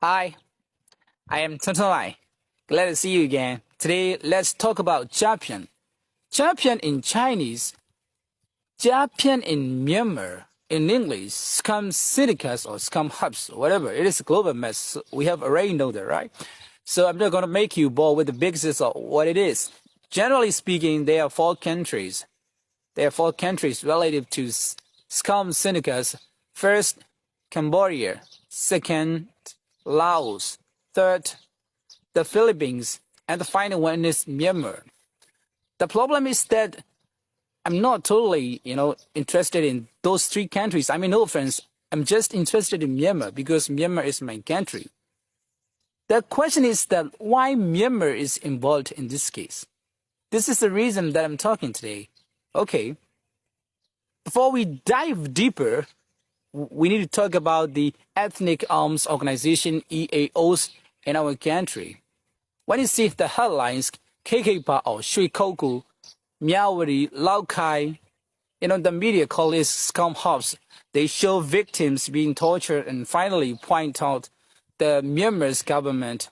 Hi, I am Tontonai. Glad to see you again. Today, let's talk about champion. Champion in Chinese, champion in Myanmar, in English, scum syndicates or scum hubs, whatever. It is a global mess. We have already know that, right? So I'm not going to make you bore with the basics of what it is. Generally speaking, there are four countries. There are four countries relative to scum syndicates. First, Cambodia. Second, Laos. Third, the Philippines. And the final one is Myanmar. The problem is that I'm not totally, interested in those three countries. I mean, no offense. I'm just interested in Myanmar because Myanmar is my country. The question is that why Myanmar is involved in this case. This is the reason that I'm talking today. Okay. Before we dive deeper, we need to talk about the ethnic arms organization EAOs in our country. When you see the headlines, KKPA or Shui Koku, Miawari, Laukai, the media call it scum hubs. They show victims being tortured and finally point out the Myanmar's government,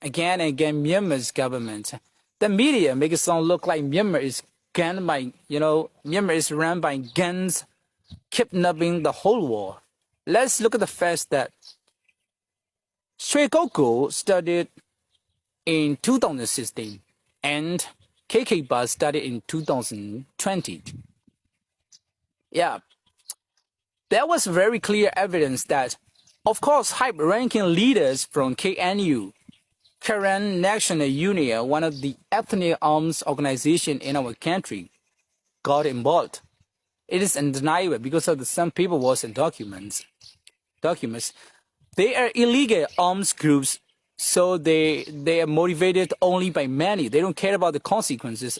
again and again, Myanmar's government. The media make it sound look like Myanmar is Myanmar is run by gangs, kidnapping the whole world. Let's look at the fact that Shui Koku started in 2016 and KKPA started in 2020. Yeah, there was very clear evidence that, of course, high-ranking leaders from KNU, Karen National Union, one of the ethnic arms organizations in our country, got involved. It is undeniable because of some paperwork and documents. They are illegal arms groups, so they are motivated only by money. They don't care about the consequences,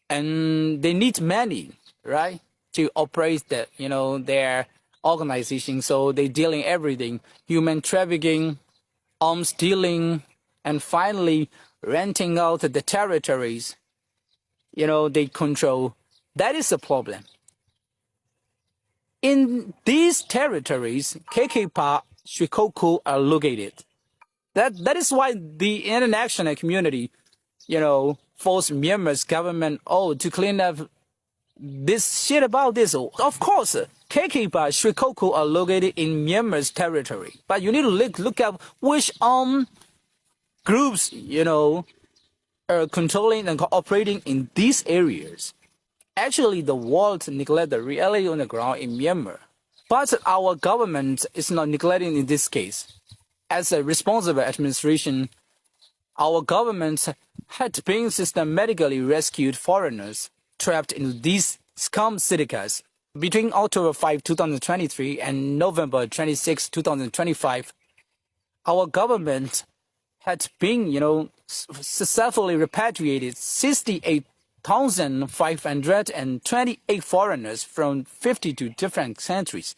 and they need money, right, to operate their organization. So they deal in everything: human trafficking, arms dealing, and finally renting out the territories. They control. That is the problem. In these territories, KKPA, Shikoku are located. That is why the international community, forced Myanmar's government to clean up this shit about this. Of course, KKPA, Shikoku are located in Myanmar's territory, but you need to look up which groups are controlling and cooperating in these areas. Actually, the world neglects the reality on the ground in Myanmar. But our government is not neglecting in this case. As a responsible administration, our government had been systematically rescued foreigners trapped in these scum syndicates. Between October 5, 2023 and November 26, 2025, our government had been, successfully repatriated 68,528 foreigners from 52 different countries.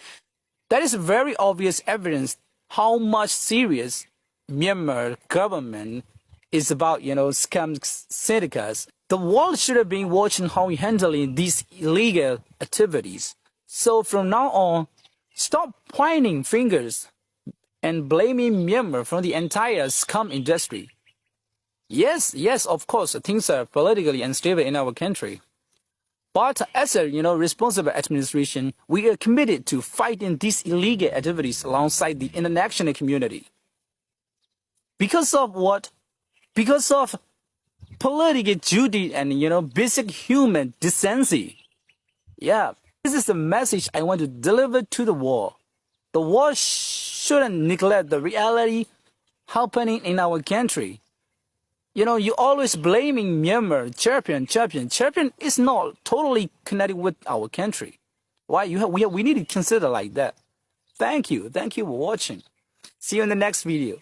That is very obvious evidence how much serious Myanmar government is about, scam syndicates. The world should have been watching how we handling these illegal activities. So from now on, stop pointing fingers and blaming Myanmar for the entire scam industry. Yes, of course, things are politically unstable in our country. But as a responsible administration, we are committed to fighting these illegal activities alongside the international community. Because of what? Because of political duty and basic human decency. Yeah, this is the message I want to deliver to the world. The world shouldn't neglect the reality happening in our country. You always blaming Myanmar, champion. Champion is not totally connected with our country. Why? We need to consider like that. Thank you for watching. See you in the next video.